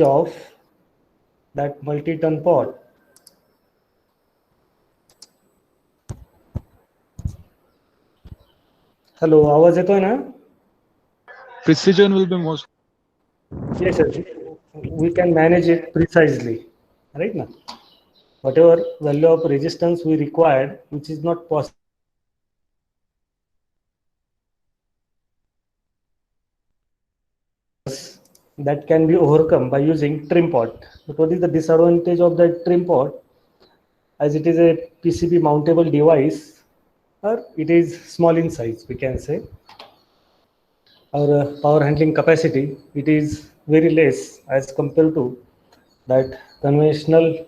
of that multi-ton pot. Hello, आवाज येतोय ना? Precision will be most. Yes, yes. We can manage it precisely, right now. Whatever value of resistance we required, which is not possible, that can be overcome by using trim pot. But what is the disadvantage of that trim pot? As it is a PCB mountable device, or it is small in size, we can say. Our power handling capacity, it is very less as compared to that conventional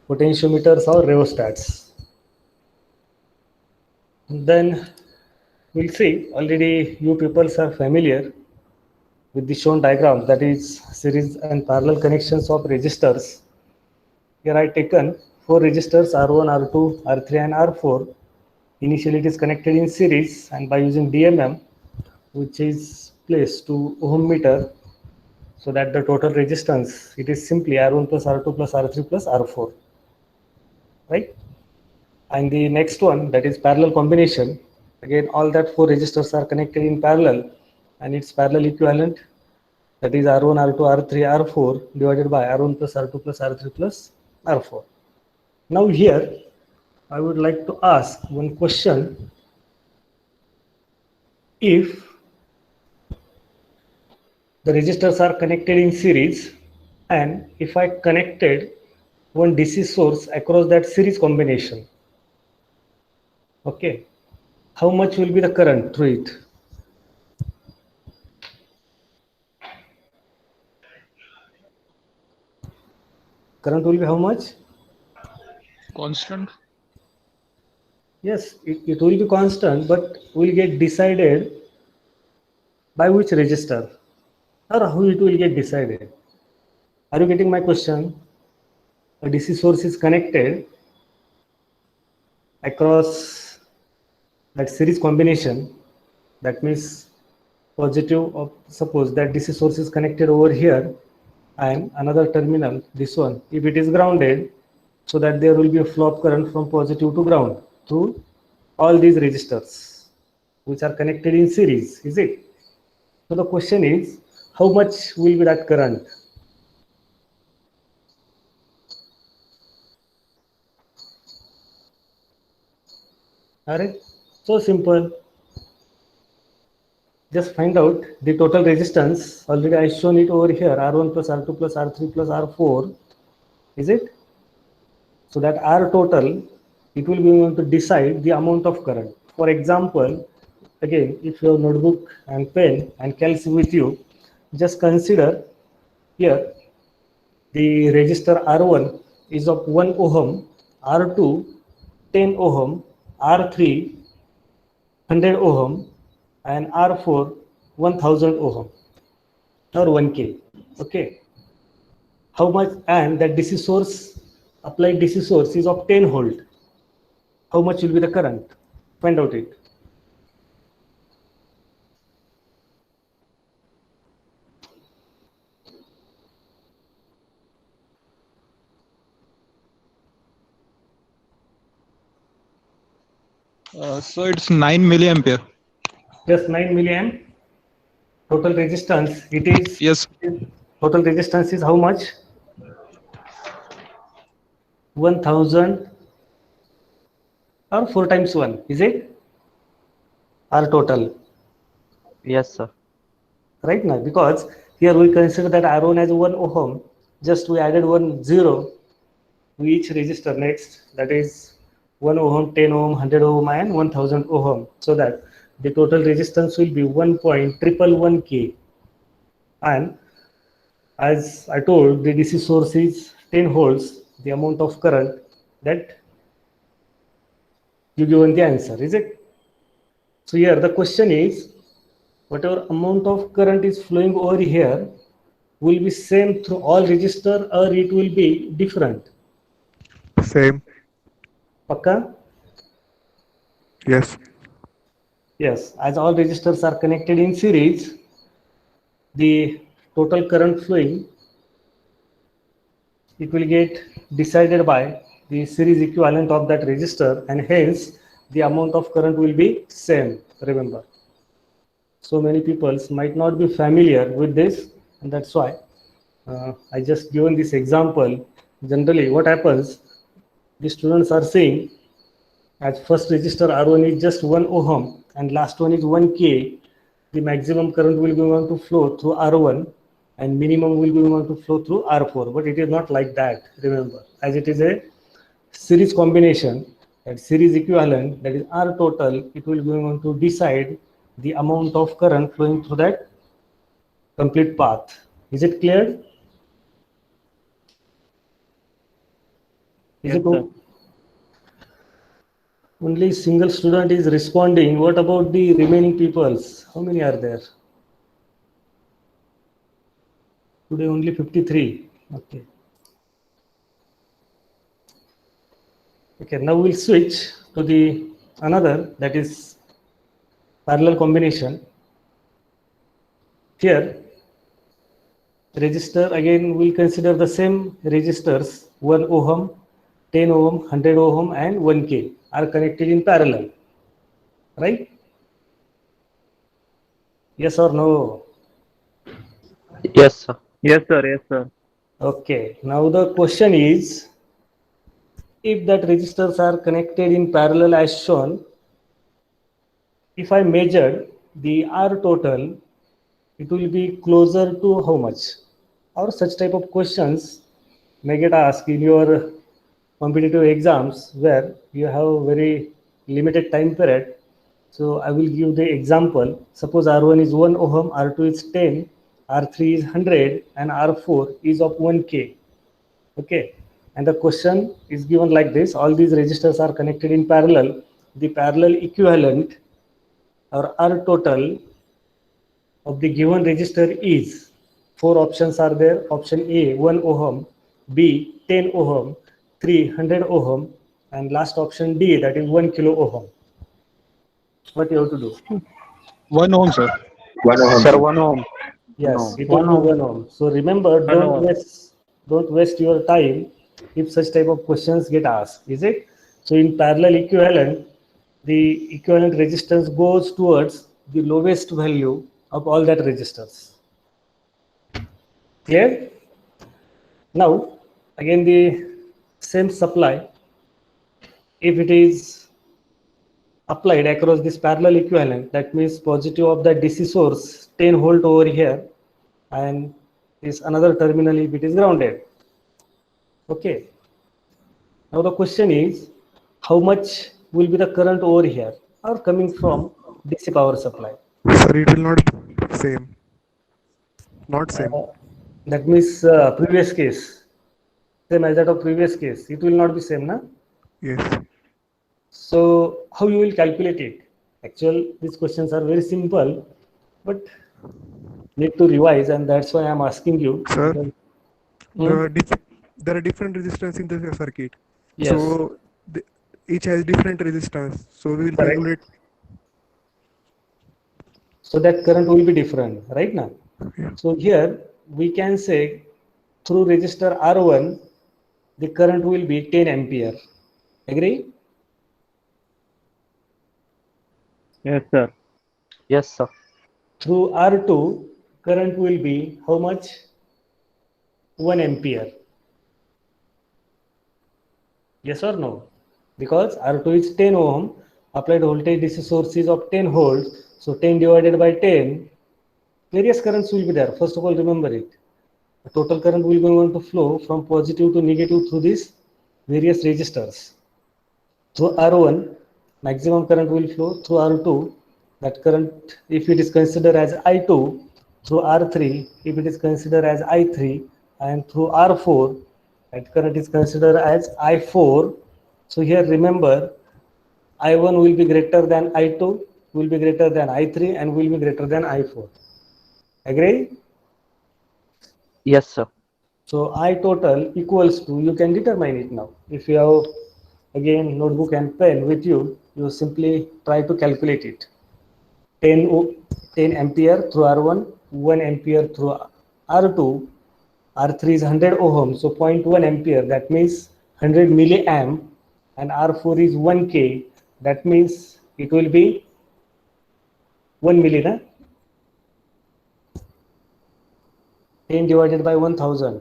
potentiometers or rheostats. Then we'll see, already you people are familiar with the shown diagram, that is series and parallel connections of resistors. Here I taken 4 resistors R1, R2, R3 and R4. Initially it is connected in series, and by using DMM, which is placed to ohm meter, so that the total resistance, it is simply R1 plus R2 plus R3 plus R4, right? And the next one, that is parallel combination. Again, all that 4 resistors are connected in parallel, and its parallel equivalent, that is R1, R2, R3, R4 divided by R1 plus R2 plus R3 plus R4. Now here, I would like to ask one question. If the resistors are connected in series, and if I connected one DC source across that series combination, okay, how much will be the current through it? Current will be how much? Constant. Yes, it will be constant, but will get decided by which resistor, or how it will get decided. Are you getting my question? A DC source is connected across that series combination. That means positive of, suppose that DC source is connected over here, and another terminal, this one, if it is grounded, so that there will be a flow of current from positive to ground through all these resistors which are connected in series, is it? So the question is, how much will be that current? Alright, so simple. Just find out the total resistance. Already I shown it over here, R1 plus R2 plus R3 plus R4, is it? So that R total, it will be able to decide the amount of current. For example, again, if you have notebook and pen and calc with you, just consider here the resistor R1 is of 1 ohm, R2 10 ohm, R3 100 ohm, and R4 1000 ohm or 1K. Okay. How much? And that DC source, applied DC source is of 10 volt. How much will be the current? Find out it. So it's 9 milliampere. Just 9 milliamp. Total resistance, it is, Yes. total resistance is how much? 1000 or 4 times 1, is it? R total. Yes, sir. Right now, because here we consider that R1 as 1 ohm, just we added 1 0 to each resistor next, that is 1 ohm, 10 ohm, 100 ohm and 1000 ohm, so that the total resistance will be 1.111 K. And as I told, the DC source is 10 volts, the amount of current that you given the answer, is it? So here the question is, whatever amount of current is flowing over here will be same through all resistor, or it will be different? Same. Pakka? Yes. Yes, as all resistors are connected in series, the total current flowing it will get decided by the series equivalent of that resistor, and hence the amount of current will be same. Remember, so many people might not be familiar with this, and that's why I just given this example. Generally, what happens, the students are saying as first resistor R1 is just 1 ohm and last one is 1 K, the maximum current will be going to flow through R1 and minimum will be going to flow through R4. But it is not like that, remember, as it is a series combination, that series equivalent, that is R total, it will be going to decide the amount of current flowing through that complete path. Is it clear? Is Yes, it sir. only single student is responding? What about the remaining peoples? How many are there? Today only 53. Okay. Okay, now we'll switch to the another, that is parallel combination. Here, resistor, again we'll consider the same resistors, 1 ohm, 10 ohm, 100 ohm and 1K are connected in parallel, right? Yes or no? Yes, sir. Yes, sir. Yes, sir. Okay, now the question is, if that resistors are connected in parallel as shown, if I measure the R total, it will be closer to how much? Or such type of questions may get asked in your competitive exams where you have very limited time period. So I will give the example. Suppose R1 is 1 ohm, R2 is 10, R3 is 100, and R4 is of 1K. Okay. And the question is given like this: all these resistors are connected in parallel. The parallel equivalent or R total of the given resistor is, four options are there. Option A 1 ohm, B 10 ohm, 300 ohm, and last option D, that is 1 kilo ohm. What you have to do? 1 ohm, sir. 1 ohm, Sir, sir. 1 ohm. Yes, No. it will 1 be ohm. 1 ohm. So remember, One ohm. don't waste your time if such type of questions get asked. Is it? So in parallel equivalent, the equivalent resistance goes towards the lowest value of all that resistors. Clear? Now, again the same supply, if it is applied across this parallel equivalent, that means positive of the DC source 10 volt over here, and this another terminal if it is grounded. Okay. Now the question is, how much will be the current over here or coming from DC power supply? Sir, it will not be same. Not same. That means previous case, same as that of previous case. It will not be same, na? Yes. So how you will calculate it? Actually, these questions are very simple, but need to revise, and that's why I'm asking you. Sir, Because, there are different resistance in the circuit. yes, So each has different resistance. So we will correct. calculate. So that current will be different, right now. Yeah. So here we can say through resistor R1, the current will be 10 ampere. Agree? Yes, sir. Yes, sir. Through R2, current will be how much? 1 ampere. Yes or no? Because R2 is 10 ohm, applied voltage DC source is of 10 volts. So 10 divided by 10, various currents will be there. First of all, remember it. The total current will be going to flow from positive to negative through these various resistors. Through R1, maximum current will flow. Through R2, that current, if it is considered as I2, through R3, if it is considered as I3, and through R4, that current is considered as I4. So here remember, I1 will be greater than I2, will be greater than I3, and will be greater than I4. Agree? Yes, sir. So I total equals to, you can determine it now. If you have again notebook and pen with you, you simply try to calculate it. 10 ampere through R1, 1 ampere through R2, R3 is 100 ohm, so 0.1 ampere, that means 100 milliamp, and R4 is 1K, that means it will be 1 milli, na? 10 divided by 1000.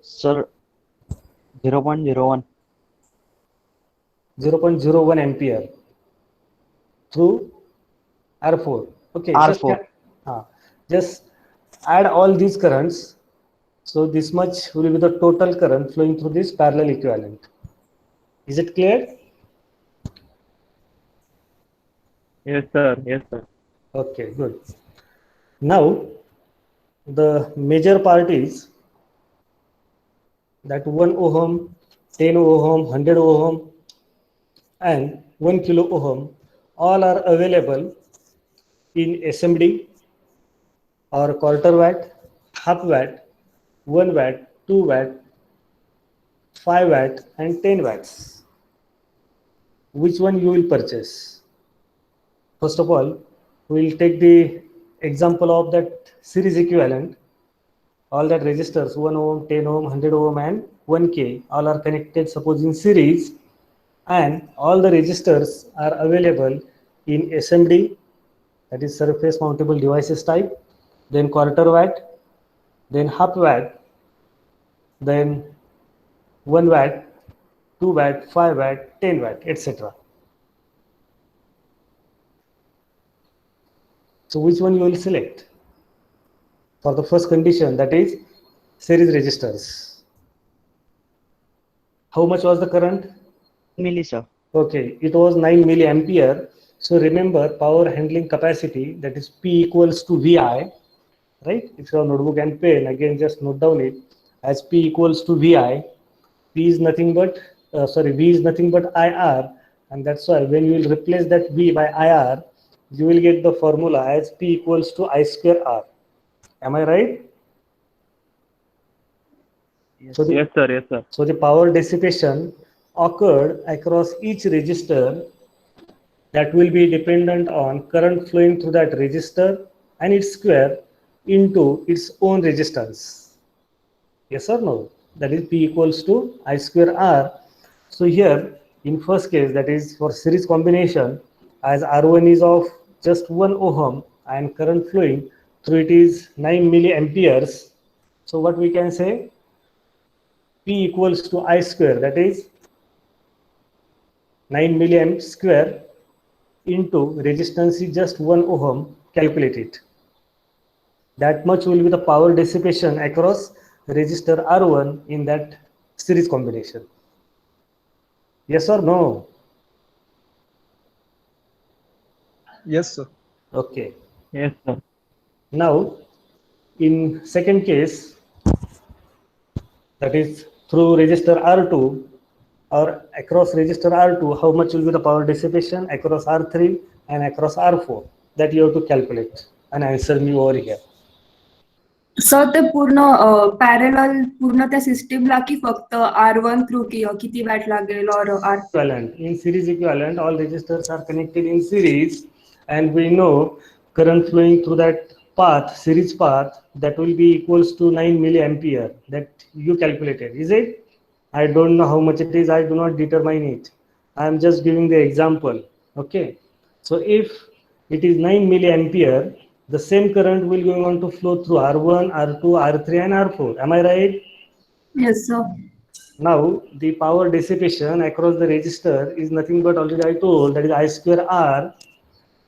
Sir, 0.01. 0.01 ampere through R4. Okay, R4. just add all these currents. So this much will be the total current flowing through this parallel equivalent. Is it clear? Yes, sir. Yes, sir. Okay, good. Now the major part is that 1 ohm, 10 ohm, 100 ohm, and 1 kilo ohm all are available in SMD or quarter watt, half watt, 1 watt, 2 watt, 5 watt, and 10 watts. Which one you will purchase? First of all, we will take the example of that series equivalent. All that resistors 1 ohm, 10 ohm, 100 ohm, and 1K all are connected, suppose in series, and all the resistors are available in SMD, that is surface mountable devices type, then quarter watt, then half watt, then 1 watt, 2 watt, 5 watt, 10 watt, etc. So which one you will select? For the first condition, that is series resistors. How much was the current? Milli, sir. Okay, it was 9 milliampere. So remember power handling capacity, that is P equals to VI, right? If you have notebook and pen, again just note down it as P equals to VI. P is nothing but, V is nothing but IR, and that's why when you will replace that V by IR, you will get the formula as P equals to I square R. Am I right? So Yes, sir. Yes, sir. so the power dissipation occurred across each resistor, that will be dependent on current flowing through that resistor and its square into its own resistance. Yes or no? That is P equals to I square R. So here in first case, that is for series combination, as R1 is of just 1 ohm and current flowing through it is 9 milliamperes. So what we can say? P equals to I square, that is 9 milliamp square into resistance is just 1 ohm, calculate it. That much will be the power dissipation across resistor R1 in that series combination. Yes or no? Yes, sir. Okay. Yes, sir. Now, in second case, that is through resistor R2 or across resistor R2, how much will be the power dissipation across R3 and across R4? That you have to calculate and answer me over here. Sir ते पूर्ण parallel पूर्ण त्या सिस्टीमला की फक्त R1 through किती watt लागेल और are Equivalent. In series equivalent, all resistors are connected in series, and we know current flowing through that path, series path, that will be equals to 9 milliampere. That you calculated, is it? I don't know how much it is. I do not determine it. I am just giving the example. Okay. So if it is 9 milliampere, the same current will going on to flow through R1, R2, R3, and R4. Am I right? Yes sir Now, the power dissipation across the resistor is nothing but, already I told, that is I square R.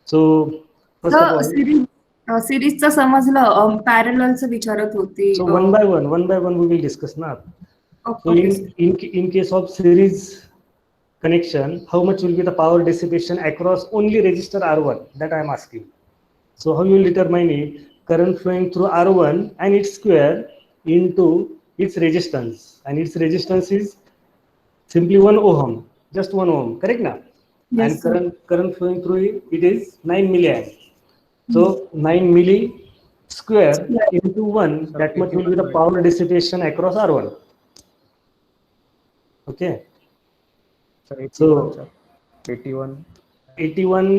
So, first of all, सिरीजचं समजलं पॅरेललचं विचारत होती so one by one we will discuss now. So okay in case of series connection, how much will be the power dissipation across only resistor R1? That I am asking. So how you will determine it? Current flowing through R1 and its square into its resistance, and its resistance is simply 1 ohm, just 1 ohm, correct now? Yes, And sir. current flowing through it is 9 milliamp. So 9 milli square into 1, that much will be the power dissipation across R1. Okay. So 81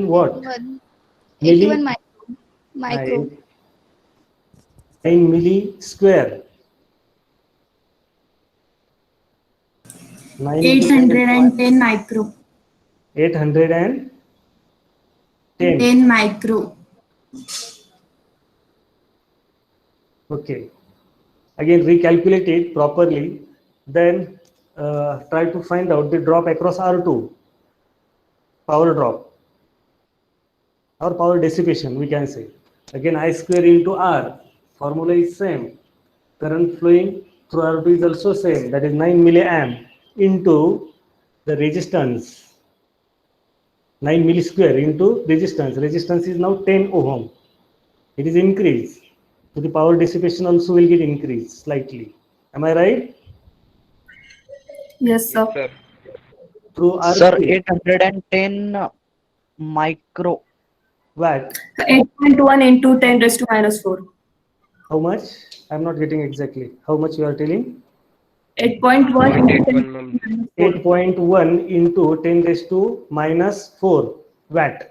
what? 81. Milli 81 micro. Micro. 9 milli square. 9 810 micro. 810. 10 micro. Okay. Again, recalculate it properly. Then try to find out the drop across R2. Power drop. Or power dissipation, we can say. Again, I square into R. Formula is same. Current flowing through R2 is also same. That is 9 milliamp into the resistance. 9 milli square into resistance. Resistance is now 10 ohm. It is increased. So the power dissipation also will get increased slightly. Am I right? Yes, sir. Sir. Through Sir, R3 810 micro. watt. 8.1 into 10 raised to minus 4. How much? I'm not getting exactly. How much you are telling? 8.1 into 10 0.81 raised to minus 4. 8.1 into 10 raised to minus 4 watt.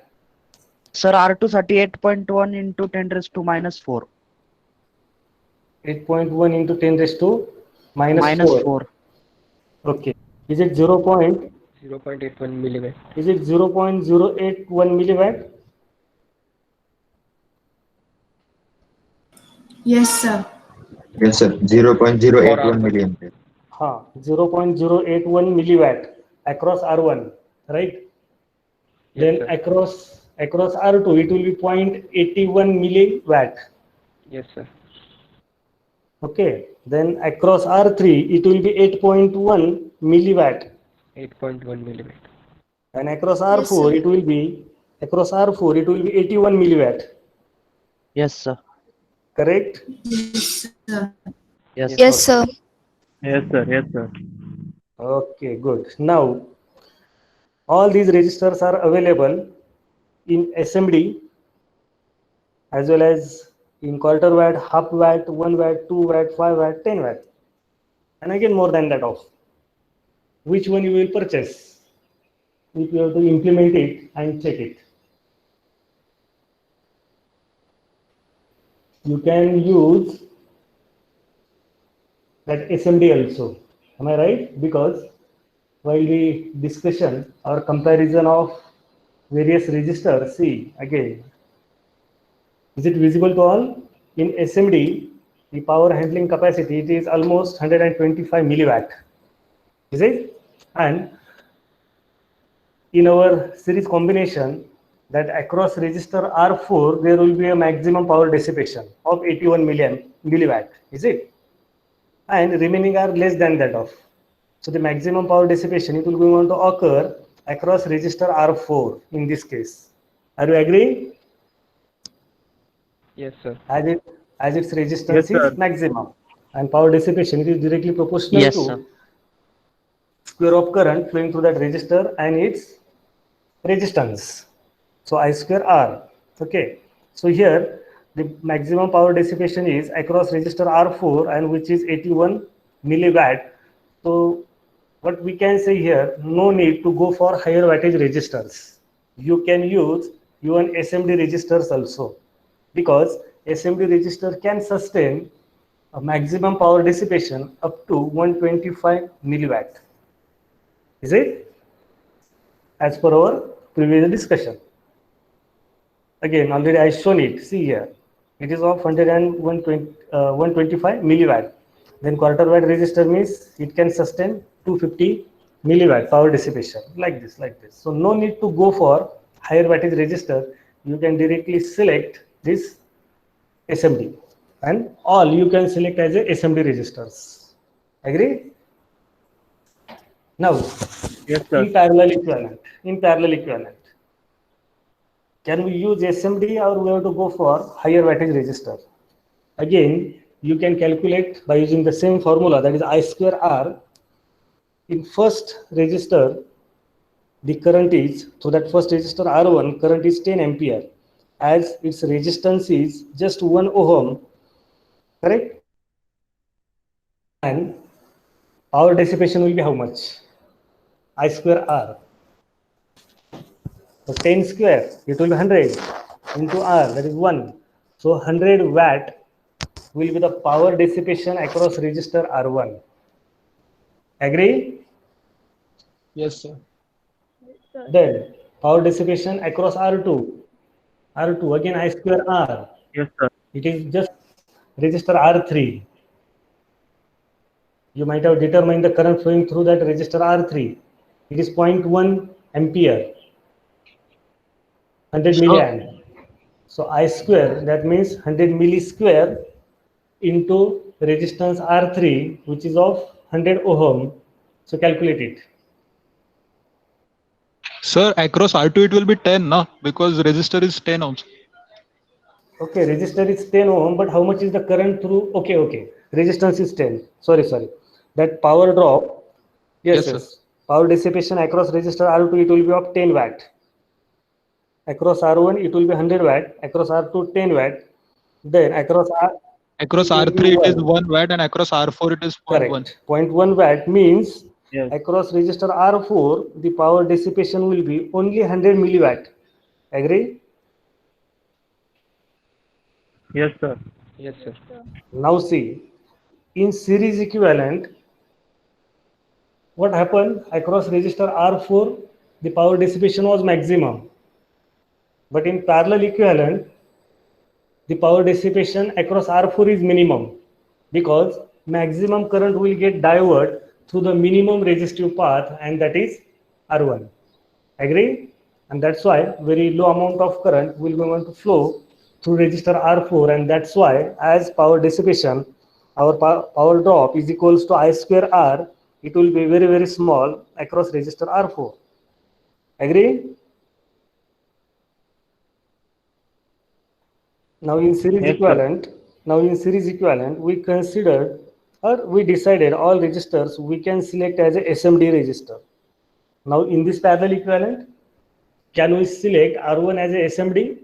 Sir, R2 38.1 into 10 raised to minus 4. 8.1 into 10 raised to minus Minus 4. 4. Okay. Is it 0.81 milliwatt. Is it 0.081 milliwatt? Yes, sir. Yes, sir. 0.081 milliampere. 0.081 milliwatt across R1, right? Then sir. across R2, it will be 0.81 milliwatt. Yes, sir. Okay. Then across R3, it will be 8.1 milliwatt. 8.1 milliwatt. And across Yes, R4, sir. it will be 81 milliwatt. Yes, sir. Correct? Yes, sir. Yes. Yes, sir. Yes, sir. Yes, sir. Okay, good. Now, all these resistors are available in SMD as well as in quarter watt, half watt, 1 watt, 2 watt, 5 watt, 10 watt. And again, more than that of. Which one you will purchase? If you have to implement it and check it. You can use that SMD also. Am I right? Because while the discussion or comparison of various resistors, see again, is it visible to all? In SMD, the power handling capacity, it is almost 125 milliwatt. Is it? And in our series combination, that across resistor R4, there will be a maximum power dissipation of 81 milliwatt. Is it? And remaining are less than that of. So the maximum power dissipation, it will going to occur across resistor R4 in this case. Are you agreeing? Yes, sir. As its resistance Yes, sir. is maximum and power dissipation, it is directly proportional Yes, to sir. square of current flowing through that resistor and its resistance. So I square R. Okay. So here the maximum power dissipation is across resistor R4 and which is 81 milliwatt. So what we can say here, no need to go for higher wattage resistors. You can use even SMD resistors also, because SMD resistor can sustain a maximum power dissipation up to 125 milliwatt. Is it? As per our previous discussion. Again, already I shown it. See here, it is of 125 milliwatt. Then quarter watt resistor means it can sustain 250 milliwatt power dissipation, like this. So no need to go for higher wattage resistor. You can directly select this SMD, and all you can select as a SMD resistors. Agree? Now, Yes, sir. in parallel equivalent, can we use SMD or we have to go for higher wattage resistor? Again, you can calculate by using the same formula, that is I square R. In first resistor, the current is, so that first resistor R1, current is 10 ampere, as its resistance is just 1 ohm, correct? And power dissipation will be how much? I square R. So 10 square, it will be 100 into R, that is 1. So 100 watt will be the power dissipation across resistor R1. Agree? Yes, sir. Then power dissipation across R2. R2 again I square R. Yes, sir. It is just resistor R3. You might have determined the current flowing through that resistor R3. It is 0.1 ampere, 100 milliamp. So I square, that means 100 milli square into resistance R3, which is of 100 ohm. So calculate it. Sir, across R2 it will be 10, na? Because resistor is 10 ohms. Okay, resistor is 10 ohm, but how much is the current through? Okay. Resistance is 10. Sorry. That power drop. Yes. Yes, sir. Power dissipation across resistor R2, it will be of 10 watt. Across R1, it will be 100 watt. Across R2, 10 watt. Then across Across it will be R3 it is 1. 1 watt and across R4 it is 0.1. Correct. 0.1 watt means Yes. across resistor R4, the power dissipation will be only 100 milliwatt. Agree? Yes, sir. Yes, sir. Now see, in series equivalent, what happened across resistor R4, the power dissipation was maximum. But in parallel equivalent, the power dissipation across R4 is minimum because maximum current will get diverted through the minimum resistive path, and that is R1. Agree? And that's why very low amount of current will be going to flow through resistor R4, and that's why as power dissipation, our power drop is equals to I square R. It will be very, very small across resistor R4. Agree? Now in series Yes, sir. equivalent, we considered or we decided all resistors we can select as a SMD resistor. Now in this parallel equivalent, can we select R1 as a SMD?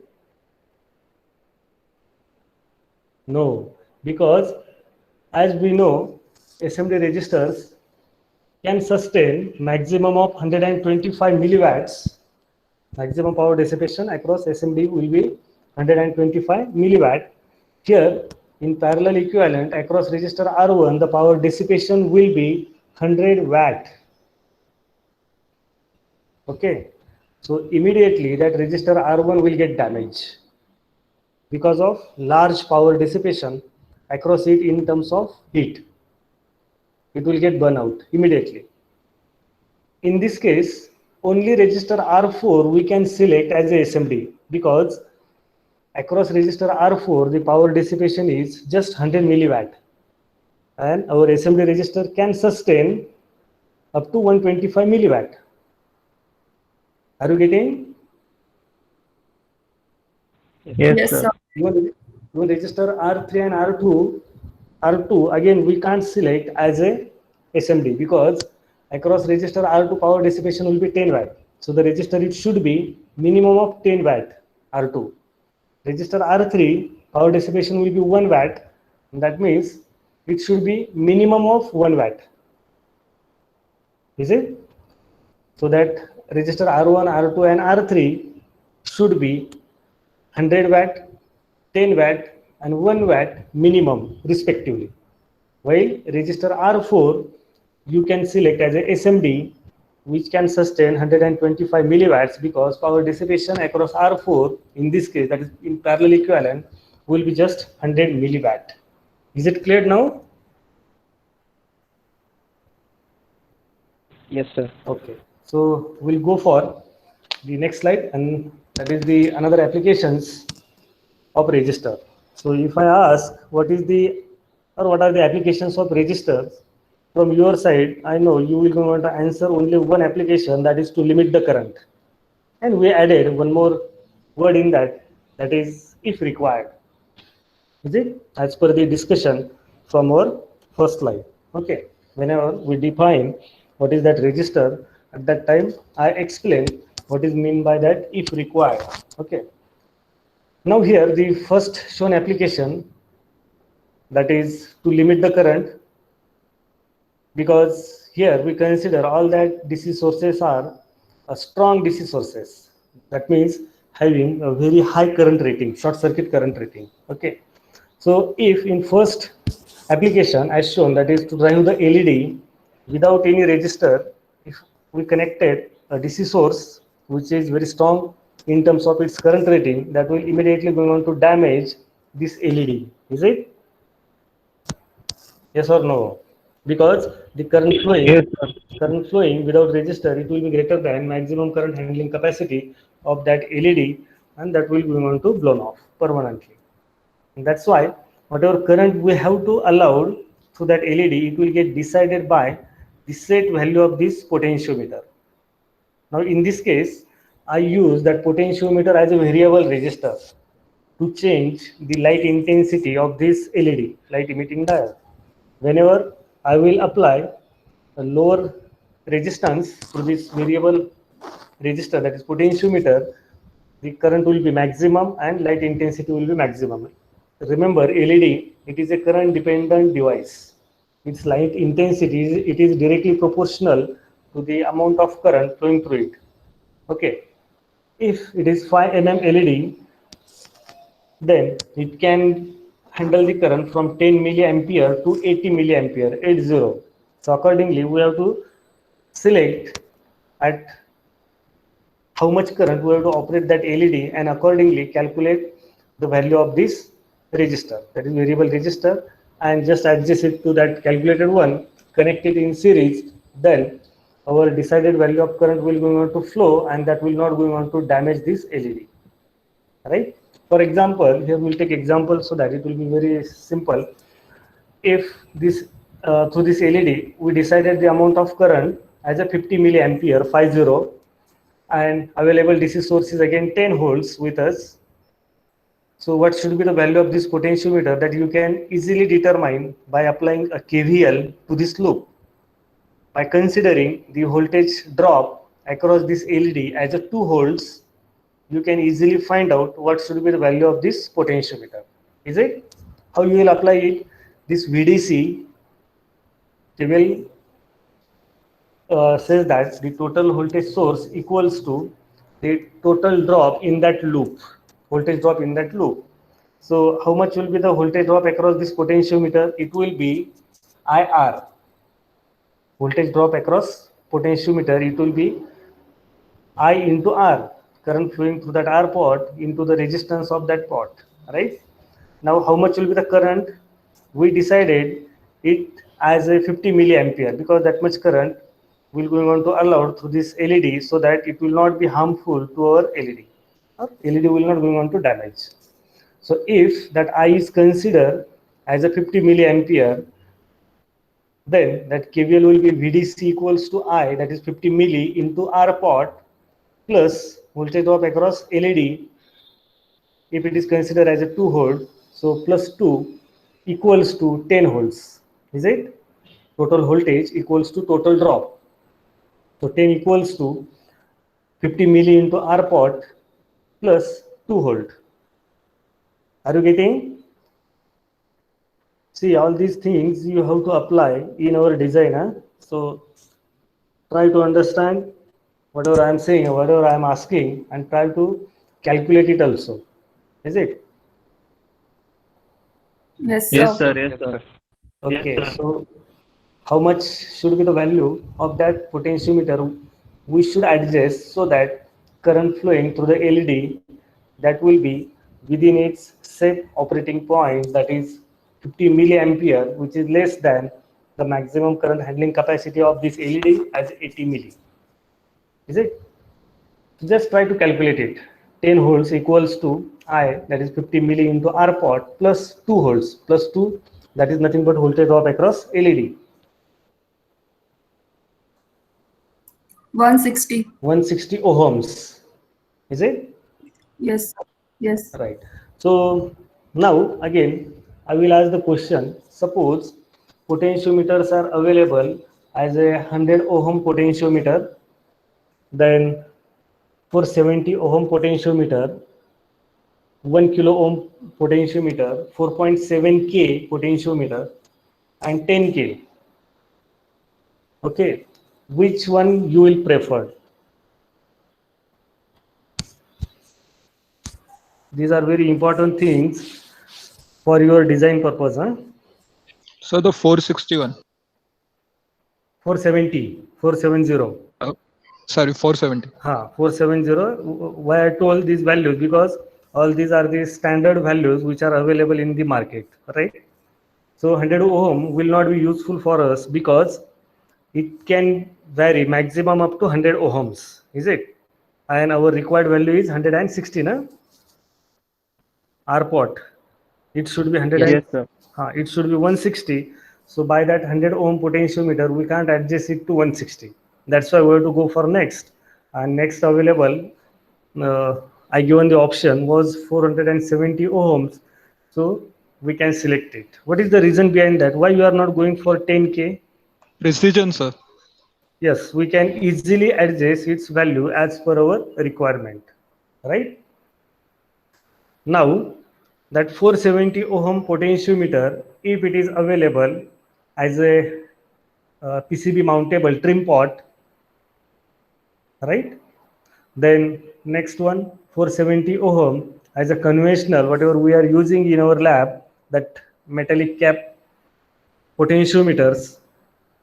No, because as we know, SMD resistors can sustain maximum of 125 milliwatts. Maximum power dissipation across SMD will be 125 milliwatt. Here, in parallel equivalent across resistor R1, the power dissipation will be 100 watt. Okay, so immediately that resistor R1 will get damaged because of large power dissipation across it in terms of heat. It will get burned out immediately. In this case, only resistor R4 we can select as a SMD because across resistor R4 the power dissipation is just 100 milliwatt, and our SMD resistor can sustain up to 125 milliwatt. Are you getting? Yes, sir. Even resistor R3 and R2 again we can't select as a SMD because across resistor R2 power dissipation will be 10 watt. So the resistor it should be minimum of 10 watt R2. Resistor R3 power dissipation will be 1 watt, and that means it should be minimum of 1 watt. Is it? So that resistor R1, R2 and R3 should be 100 watt, 10 watt and 1 watt minimum respectively. While resistor R4 you can select as a SMD which can sustain 125 milliwatts because power dissipation across R4 in this case, that is in parallel equivalent, will be just 100 milliwatt. Is it clear now? Yes, sir. Okay, so we'll go for the next slide, and that is the another applications of resistor. So if I ask what is the or what are the applications of resistors from your side, I know you will want to answer only one application, that is to limit the current, and we added one more word in that, that is if required. Is it as per the discussion from our first slide? Okay, whenever we define what is that resistor, at that time I explain what is mean by that if required. Okay, now here the first shown application, that is to limit the current, because here we consider all that DC sources are strong DC sources. That means having a very high current rating, short circuit current rating. Okay. So if in first application as shown, that is to drive the LED without any resistor, if we connected a DC source which is very strong in terms of its current rating, that will immediately going on to damage this LED. Is it? Yes or no? Because the current Yes, sir. flowing without resistor, it will be greater than maximum current handling capacity of that LED, and that will be going to blown off permanently. And that's why whatever current we have to allow through that LED, it will get decided by the set value of this potentiometer. Now in this case, I use that potentiometer as a variable resistor to change the light intensity of this LED, light emitting diode. Whenever I will apply a lower resistance to this variable resistor, that is potentiometer, the current will be maximum and light intensity will be maximum. Remember, LED, it is a current dependent device. Its light intensity, it is directly proportional to the amount of current flowing through it. Okay. If it is 5 mm LED, then it can handle the current from 10 milliampere to 80 milliampere, 80. So accordingly, we have to select at how much current we have to operate that LED, and accordingly calculate the value of this resistor, that is variable resistor, and just adjust it to that calculated one, connect it in series, then our decided value of current will going on to flow, and that will not going on to damage this LED. Right? For example, here we'll take example so that it will be very simple. If this through this LED, we decided the amount of current as a 50 milliampere, 50, and available DC source is again 10 volts with us. So what should be the value of this potentiometer, that you can easily determine by applying a KVL to this loop. By considering the voltage drop across this LED as a 2 volts, you can easily find out what should be the value of this potentiometer. Is it? How you will apply it? This VDC will says that the total voltage source equals to the total drop in that loop, voltage drop in that loop. So how much will be the voltage drop across this potentiometer? It will be IR. Voltage drop across potentiometer, it will be I into R, current flowing through that R port into the resistance of that port, right? Now how much will be the current? We decided it as a 50 milliampere because that much current will going on to allow through this LED, so that it will not be harmful to our LED. Or LED will not going on to damage. So if that I is considered as a 50 milliampere, then that KVL will be VDC equals to I, that is 50 milli into R pot plus voltage drop across LED. If it is considered as a 2 volt, so plus 2 equals to 10 volts. Is it? Total voltage equals to total drop. So 10 equals to 50 milli into R pot plus 2 volt. Are you getting? See, all these things you have to apply in our design. Huh? So try to understand whatever I am saying, whatever I am asking, and try to calculate it also. Is it? Yes, sir. Yes, sir. Yes, sir. Okay. Yes, sir. So how much should be the value of that potentiometer? We should adjust so that current flowing through the LED, that will be within its set operating point, that is 50 milliampere, which is less than the maximum current handling capacity of this LED as 80 milli. Is it? Just try to calculate it. 10 volts equals to I, that is 50 milli into R pot plus 2 volts plus 2, that is nothing but voltage drop across LED. 160. 160 ohms. Is it? Yes. Yes. Right. So now again, I will ask the question. Suppose potentiometers are available as a 100 ohm potentiometer, then for 70 ohm potentiometer, 1 kilo ohm potentiometer, 4.7K potentiometer, and 10K. Okay, which one you will prefer? These are very important things for your design purpose. Huh? So the 461. 470, 470. Sorry, 470. 470. Why I told these values? Because all these are the standard values which are available in the market, right? So 100 ohm will not be useful for us because it can vary maximum up to 100 ohms, is it? And our required value is 160, na? R pot. It should be 100 Yes, sir. it should be 160. So by that 100 ohm potentiometer, we can't adjust it to 160. That's why we have to go for next. And next available, I given the option was 470 ohms. So we can select it. What is the reason behind that? Why you are not going for 10K? Precision, sir. Yes, we can easily adjust its value as per our requirement, right? Now, that 470 ohm potentiometer, if it is available as a PCB mountable trim pot, right? Then next one, 470 ohm as a conventional, whatever we are using in our lab, that metallic cap potentiometers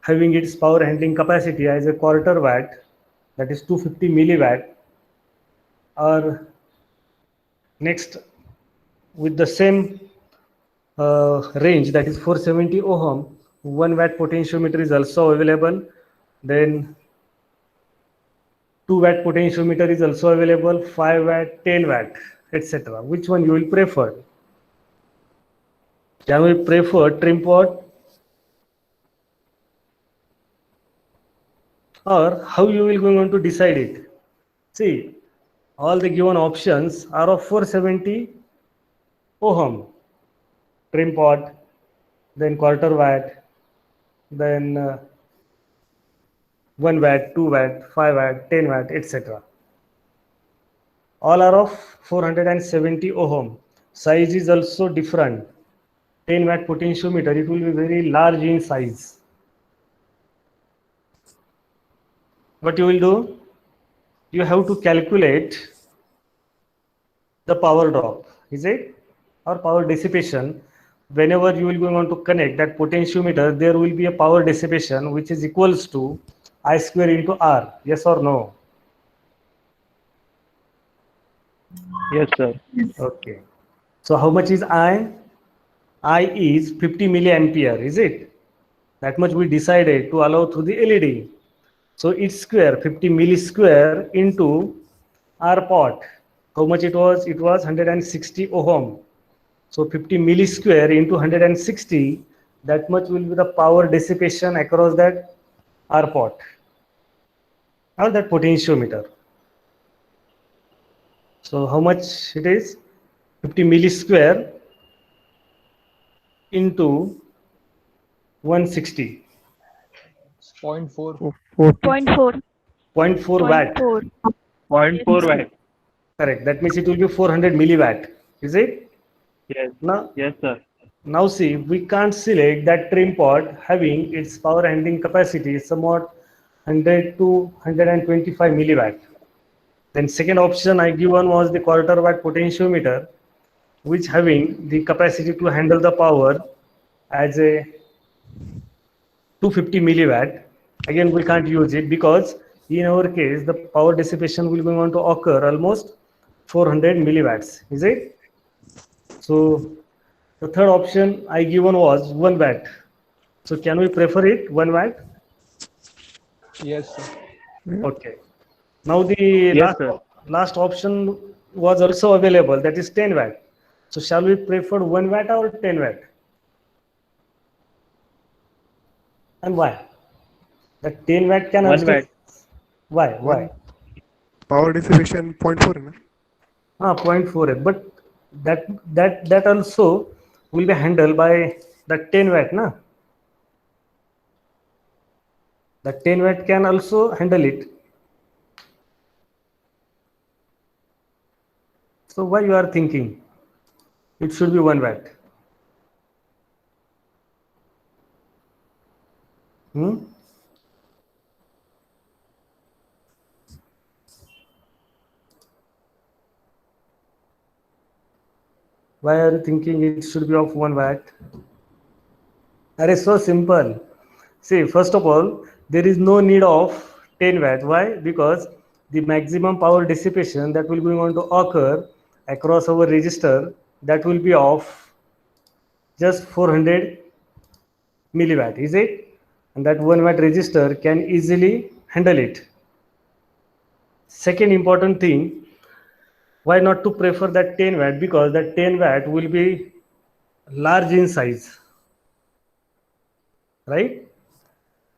having its power handling capacity as a quarter watt, that is 250 milliwatt, or next with the same range, that is 470 ohm, 1 watt potentiometer is also available. Then 2 watt potentiometer is also available, 5 watt, 10 watt, etc. Which one you will prefer? Can we prefer trim pot, or how you will going to decide it? See, all the given options are of 470 ohm, trim pot, then quarter watt, then 1 watt, 2 watt, 5 watt, 10 watt, etc. All are of 470 ohm. Size is also different. 10 watt potentiometer, it will be very large in size. What you will do? You have to calculate the power drop, is it? Or power dissipation. Whenever you will going to connect that potentiometer, there will be a power dissipation which is equals to I square into R. Yes or no? Yes, sir. Okay. So how much is I? I is 50 milliampere, is it? That much we decided to allow through the LED. So its square, 50 milli square into R pot. How much it was? It was 160 ohm. So 50 milli square into 160, that much will be the power dissipation across that R pot or that potentiometer. So how much it is? 50 milli square into 160. 0.4. 40. 0.4 watt. 0.4 watt. Correct. That means it will be 400 milliwatt. Is it? Yes. Now, Yes, sir. now see, we can't select that trim pot having its power handling capacity somewhat 100 to 125 milliwatt. Then second option I given was the quarter watt potentiometer, which having the capacity to handle the power as a 250 milliwatt. Again, we can't use it because in our case, the power dissipation will be going to occur almost 400 milliwatts. Is it? So the third option I given was 1 watt. So can we prefer it 1 watt? Yes, sir. Okay. Now the Yes, sir. last option was also available, that is 10 watt. So shall we prefer 1 watt or 10 watt? And why? That 10 watt can 1 also. watt. Why? Why? Power dissipation 0.4 na? 0.48. But that also will be handled by the 10 watt, na? The 10 watt can also handle it. So why you are thinking it should be 1 watt? Hmm? Why are you thinking it should be of 1 watt? That is so simple. See, first of all, there is no need of 10 watt. Why? Because the maximum power dissipation that will be going to occur across our resistor, that will be of just 400 milliwatt, is it? And that 1 watt resistor can easily handle it. Second important thing, why not to prefer that 10 watt? Because that 10 watt will be large in size, right?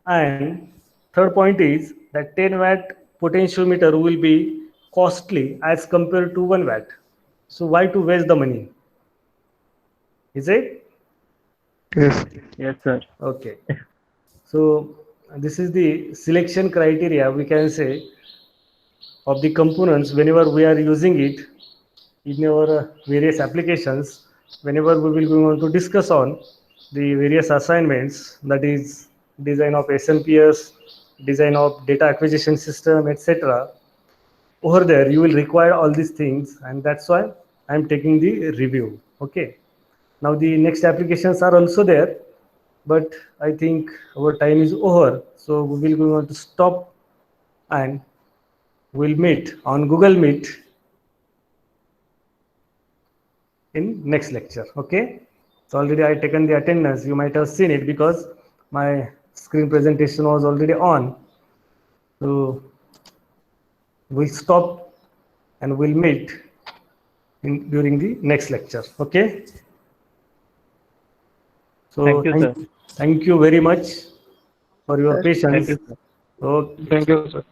And third point is that 10 watt potentiometer will be costly as compared to 1 watt. So why to waste the money? Is it? Yes. Yes, sir. Okay. So this is the selection criteria, we can say, of the components whenever we are using it in our various applications. Whenever we will be going to discuss on the various assignments, that is design of SMPS, design of data acquisition system, etc. Over there you will require all these things, and that's why I'm taking the review. Okay. Now the next applications are also there, but I think our time is over, so we will go on to stop and we'll meet on Google Meet in next lecture. Okay. So already I taken the attendance. You might have seen it because my screen presentation was already on. So we'll stop and we'll meet during the next lecture. Okay. So Thank you, sir. thank you very much for your Sir, patience. Thank you, sir. Okay. Thank you, sir.